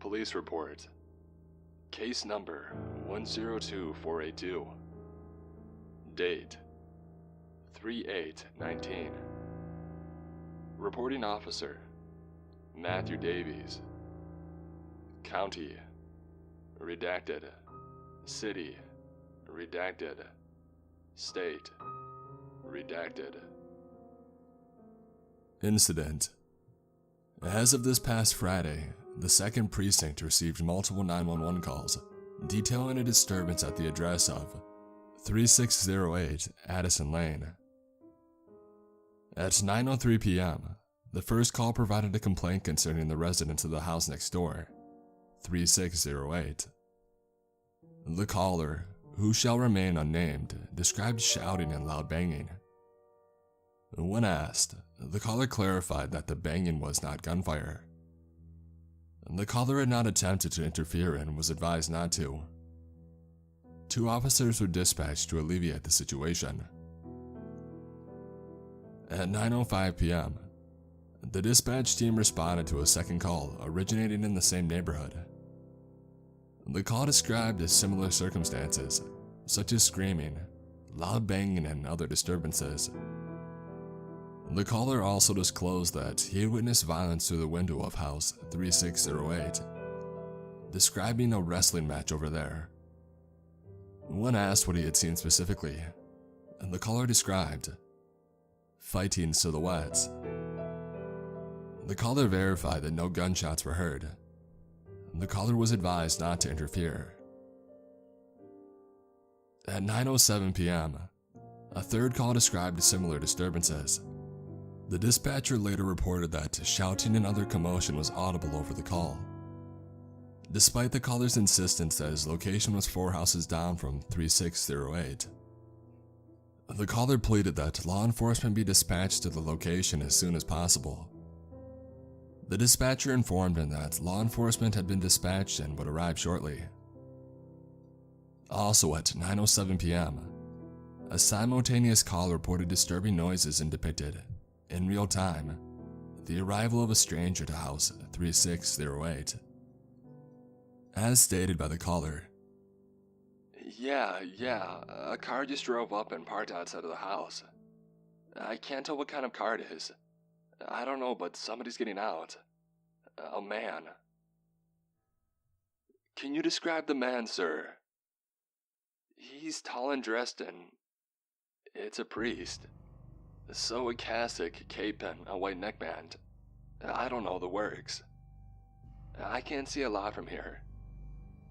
Police report. Case number 102482. Date 3/8/19. Reporting officer Matthew Davies. County redacted. City redacted. State redacted. Incident. As of this past Friday, the 2nd Precinct received multiple 911 calls detailing a disturbance at the address of 3608 Addison Lane. At 9:03 p.m., the first call provided a complaint concerning the residents of the house next door, 3608. The caller, who shall remain unnamed, described shouting and loud banging. When asked, the caller clarified that the banging was not gunfire. The caller had not attempted to interfere and was advised not to. 2 officers were dispatched to alleviate the situation. At 9:05 p.m., the dispatch team responded to a second call originating in the same neighborhood. The call described as similar circumstances, such as screaming, loud banging, and other disturbances. The caller also disclosed that he had witnessed violence through the window of house 3608, describing a wrestling match over there. When asked what he had seen specifically, the caller described fighting silhouettes. The caller verified that no gunshots were heard. The caller was advised not to interfere. At 9:07 p.m., a third call described similar disturbances. The dispatcher later reported that shouting and other commotion was audible over the call. Despite the caller's insistence that his location was 4 houses down from 3608, the caller pleaded that law enforcement be dispatched to the location as soon as possible. The dispatcher informed him that law enforcement had been dispatched and would arrive shortly. Also at 9:07 p.m., a simultaneous call reported disturbing noises and depicted, in real time, the arrival of a stranger to house 3608. As stated by the caller, Yeah, a car just drove up and parked outside of the house. I can't tell what kind of car it is. I don't know, but somebody's getting out. A man. Can you describe the man, sir? He's tall and dressed and it's a priest. So a cassock, cape, and a white neckband. I don't know the works. I can't see a lot from here.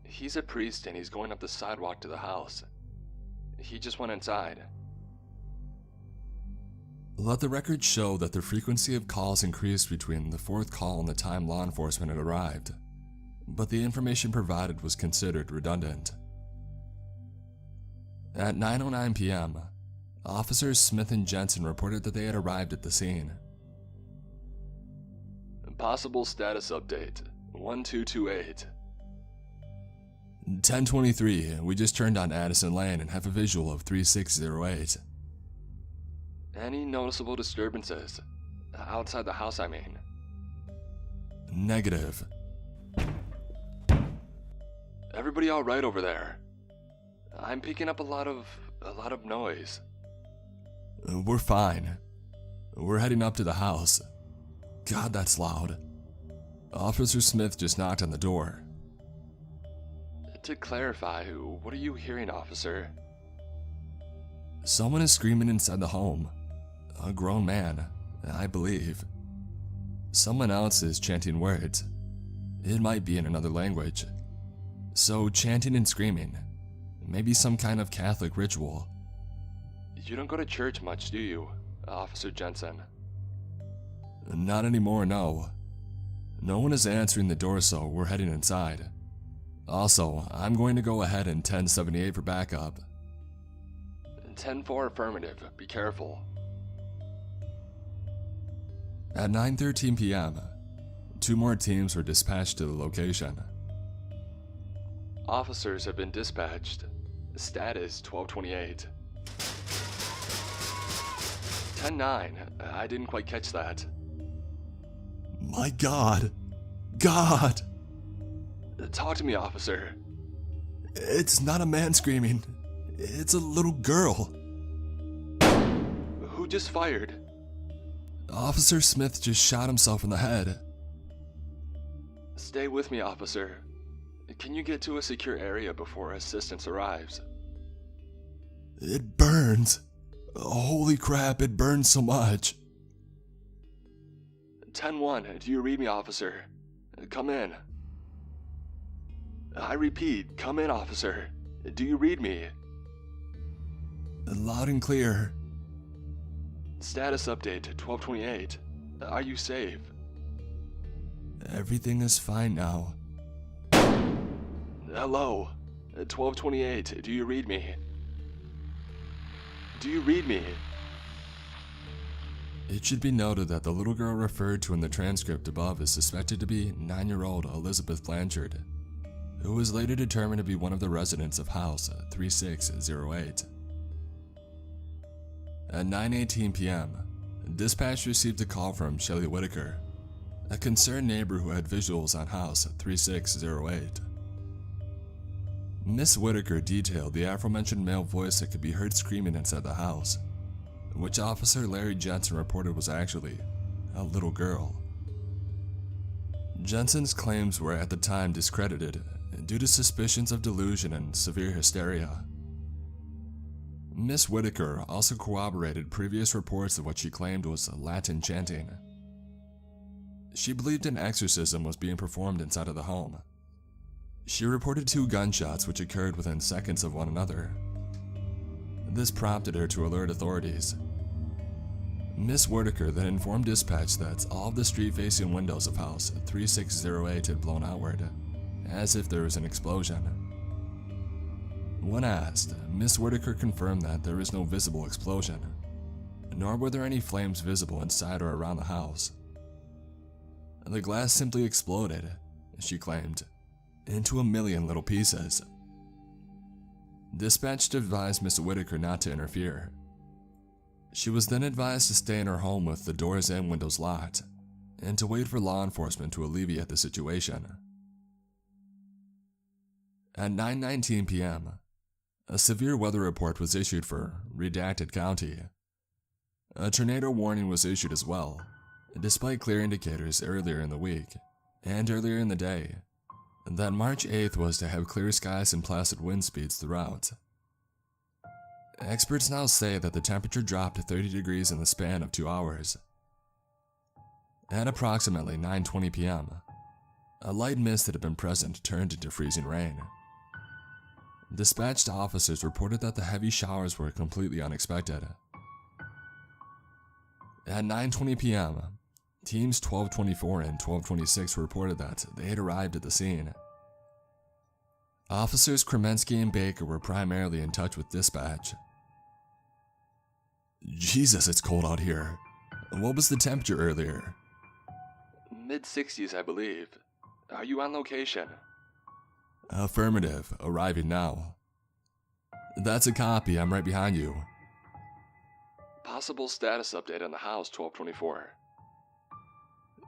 He's a priest and he's going up the sidewalk to the house. He just went inside. let the record show that the frequency of calls increased between the 4th call and the time law enforcement had arrived, but the information provided was considered redundant. At 9:09 p.m., Officers Smith and Jensen reported that they had arrived at the scene. Possible status update, 1228. 10:23, we just turned on Addison Lane and have a visual of 3608. Any noticeable disturbances? Outside the house, I mean. Negative. Everybody all right over there? I'm picking up a lot of noise. We're fine. We're heading up to the house. God, that's loud. Officer Smith just knocked on the door. To clarify, what are you hearing, officer? Someone is screaming inside the home. A grown man, I believe. Someone else is chanting words. It might be in another language. So chanting and screaming. Maybe some kind of Catholic ritual. You don't go to church much, do you, Officer Jensen? Not anymore, no. No one is answering the door, so we're heading inside. Also, I'm going to go ahead in 1078 for backup. 10-4 affirmative, be careful. At 9:13 p.m., 2 more teams were dispatched to the location. Officers have been dispatched. Status 1228. 10-9, I didn't quite catch that. My God! God! Talk to me, officer. It's not a man screaming. It's a little girl. Who just fired? Officer Smith just shot himself in the head. Stay with me, officer. Can you get to a secure area before assistance arrives? It burns. Holy crap, it burns so much. 10-1, do you read me, officer? Come in. I repeat, come in, officer. Do you read me? Loud and clear. Status update 1228. Are you safe? Everything is fine now. Hello. 1228. Do you read me? Do you read me? It should be noted that the little girl referred to in the transcript above is suspected to be 9-year-old Elizabeth Blanchard, who was later determined to be one of the residents of House 3608. At 9:18 p.m., dispatch received a call from Shelley Whitaker, a concerned neighbor who had visuals on House 3608. Miss Whitaker detailed the aforementioned male voice that could be heard screaming inside the house, which Officer Larry Jensen reported was actually a little girl. Jensen's claims were at the time discredited due to suspicions of delusion and severe hysteria. Miss Whitaker also corroborated previous reports of what she claimed was Latin chanting. She believed an exorcism was being performed inside of the home. She reported 2 gunshots which occurred within seconds of one another. This prompted her to alert authorities. Miss Whitaker then informed dispatch that all of the street-facing windows of House 3608 had blown outward, as if there was an explosion. When asked, Miss Whitaker confirmed that there was no visible explosion, nor were there any flames visible inside or around the house. The glass simply exploded, she claimed, into a million little pieces. Dispatch advised Miss Whitaker not to interfere. She was then advised to stay in her home with the doors and windows locked, and to wait for law enforcement to alleviate the situation. At 9:19 p.m., a severe weather report was issued for Redacted County. A tornado warning was issued as well, despite clear indicators earlier in the week, and earlier in the day, that March 8th was to have clear skies and placid wind speeds throughout. Experts now say that the temperature dropped to 30 degrees in the span of 2 hours. At approximately 9:20 p.m., a light mist that had been present turned into freezing rain. Dispatched officers reported that the heavy showers were completely unexpected. At 9:20 p.m., teams 1224 and 1226 reported that they had arrived at the scene. Officers Kremensky and Baker were primarily in touch with dispatch. Jesus, it's cold out here. What was the temperature earlier? Mid-60s, I believe. Are you on location? Affirmative, arriving now. That's a copy, I'm right behind you. Possible status update on the house 1224.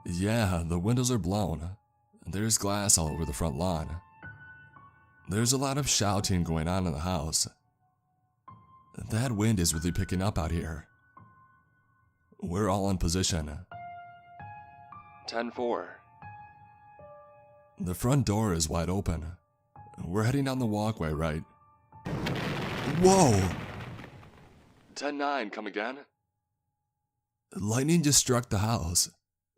Yeah, the windows are blown. There's glass all over the front lawn. There's a lot of shouting going on in the house. That wind is really picking up out here. We're all in position. 10-4. The front door is wide open. We're heading down the walkway, right? Whoa! 10-9, come again? Lightning just struck the house.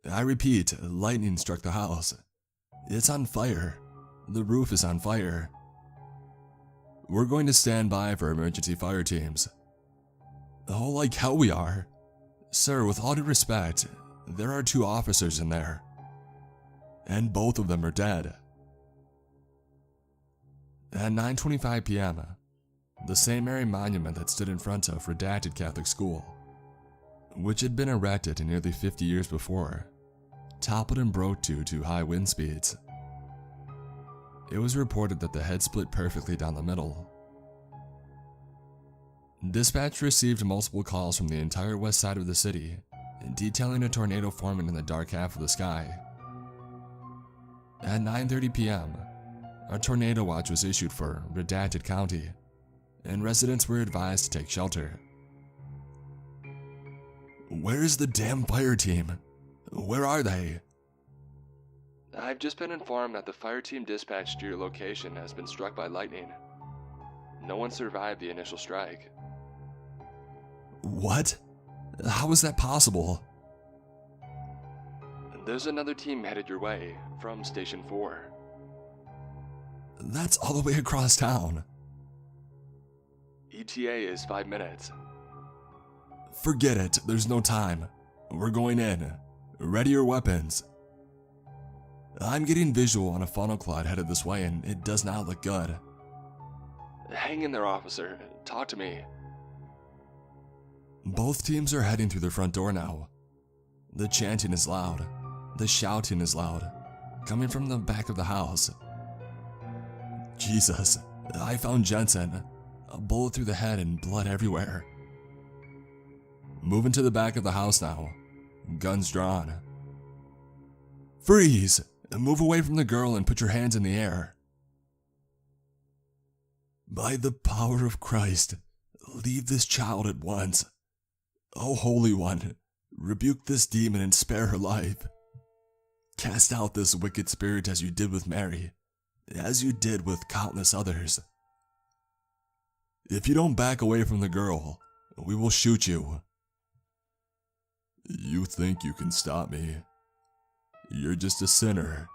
I repeat, lightning struck the house. It's on fire. The roof is on fire. We're going to stand by for emergency fire teams. Oh, like hell we are. Sir, with all due respect, there are 2 officers in there. And both of them are dead. At 9:25 p.m., the St. Mary Monument that stood in front of Redacted Catholic School, which had been erected nearly 50 years before, toppled and broke due to high wind speeds. It was reported that the head split perfectly down the middle. Dispatch received multiple calls from the entire west side of the city, detailing a tornado forming in the dark half of the sky. At 9:30 p.m., a tornado watch was issued for Redacted County, and residents were advised to take shelter. Where's the damn fire team? Where are they? I've just been informed that the fire team dispatched to your location has been struck by lightning. No one survived the initial strike. What? How is that possible? There's another team headed your way from Station 4. That's all the way across town. ETA is 5 minutes. Forget it, there's no time. We're going in. Ready your weapons. I'm getting visual on a funnel cloud headed this way and it does not look good. Hang in there, officer. Talk to me. Both teams are heading through the front door now. The chanting is loud. The shouting is loud, coming from the back of the house. Jesus, I found Jensen. A bullet through the head and blood everywhere. Moving to the back of the house now. Guns drawn. Freeze! Move away from the girl and put your hands in the air. By the power of Christ, leave this child at once. O Holy One, rebuke this demon and spare her life. Cast out this wicked spirit as you did with Mary, as you did with countless others. If you don't back away from the girl, we will shoot you. You think you can stop me? You're just a sinner.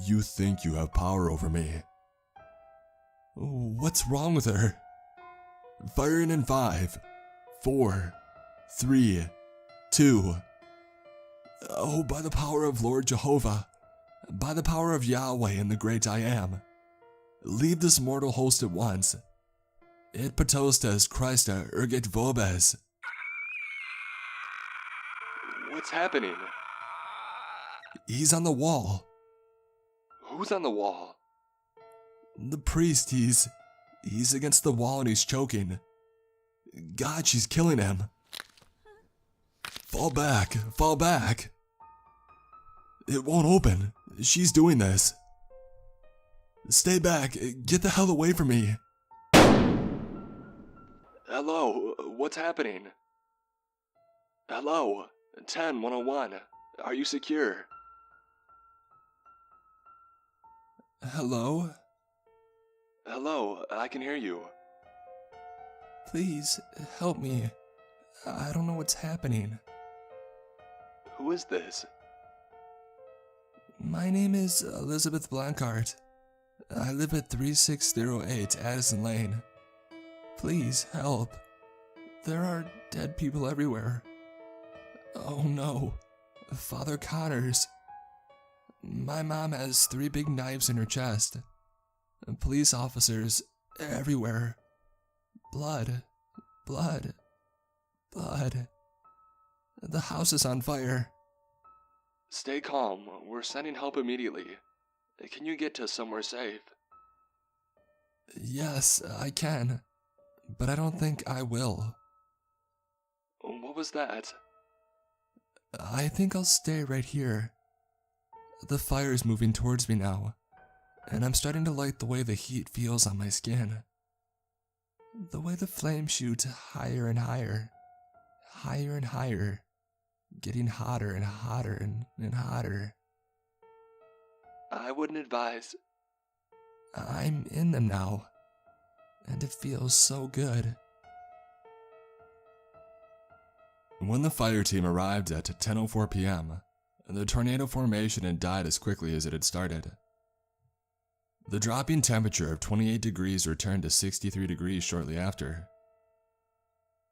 You think you have power over me. What's wrong with her? Firing in 5, 4, 3, 2. Oh, by the power of Lord Jehovah, by the power of Yahweh and the great I Am, leave this mortal host at once. Et potestas Christa erget vobes. What's happening? He's on the wall. Who's on the wall? The priest, he's against the wall and he's choking. God, she's killing him. Fall back, fall back. It won't open. She's doing this. Stay back, get the hell away from me. Hello, what's happening? Hello, 10-101, are you secure? Hello? Hello, I can hear you. Please, help me. I don't know what's happening. Who is this? My name is Elizabeth Blanchard. I live at 3608 Addison Lane. Please, help. There are dead people everywhere. Oh no, Father Connors. My mom has 3 big knives in her chest. Police officers everywhere. Blood, blood, blood. The house is on fire. Stay calm, we're sending help immediately. Can you get to somewhere safe? Yes, I can. But I don't think I will. What was that? I think I'll stay right here. The fire's moving towards me now, and I'm starting to like the way the heat feels on my skin. The way the flame shoots higher and higher, higher and higher, getting hotter and hotter and hotter. I wouldn't advise. I'm in them now, and it feels so good. When the fire team arrived at 10:04 p.m., the tornado formation had died as quickly as it had started. The dropping temperature of 28 degrees returned to 63 degrees shortly after.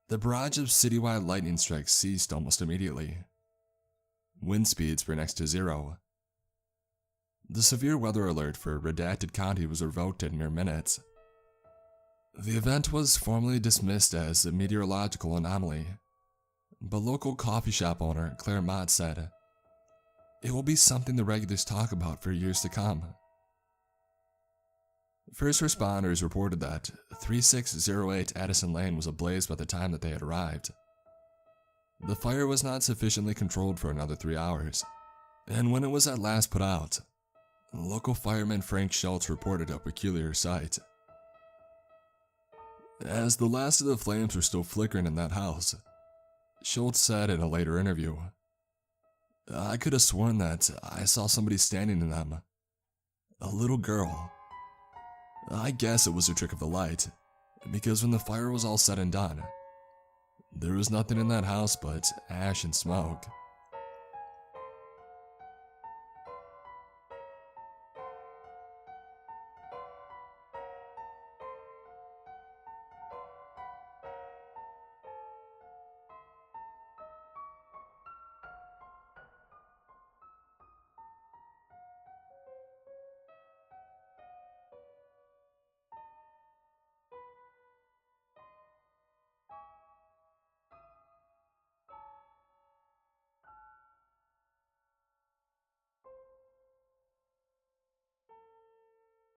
The barrage of citywide lightning strikes ceased almost immediately. Wind speeds were next to 0. The severe weather alert for Redacted County was revoked in mere minutes. The event was formally dismissed as a meteorological anomaly, but local coffee shop owner Claire Mott said, "It will be something the regulars talk about for years to come." First responders reported that 3608 Addison Lane was ablaze by the time that they had arrived. The fire was not sufficiently controlled for another 3 hours, and when it was at last put out, Local fireman Frank Schultz reported a peculiar sight. As the last of the flames were still flickering in that house, Schultz said in a later interview, "I could have sworn that I saw somebody standing in them. A little girl. I guess it was a trick of the light, because when the fire was all said and done, there was nothing in that house but ash and smoke."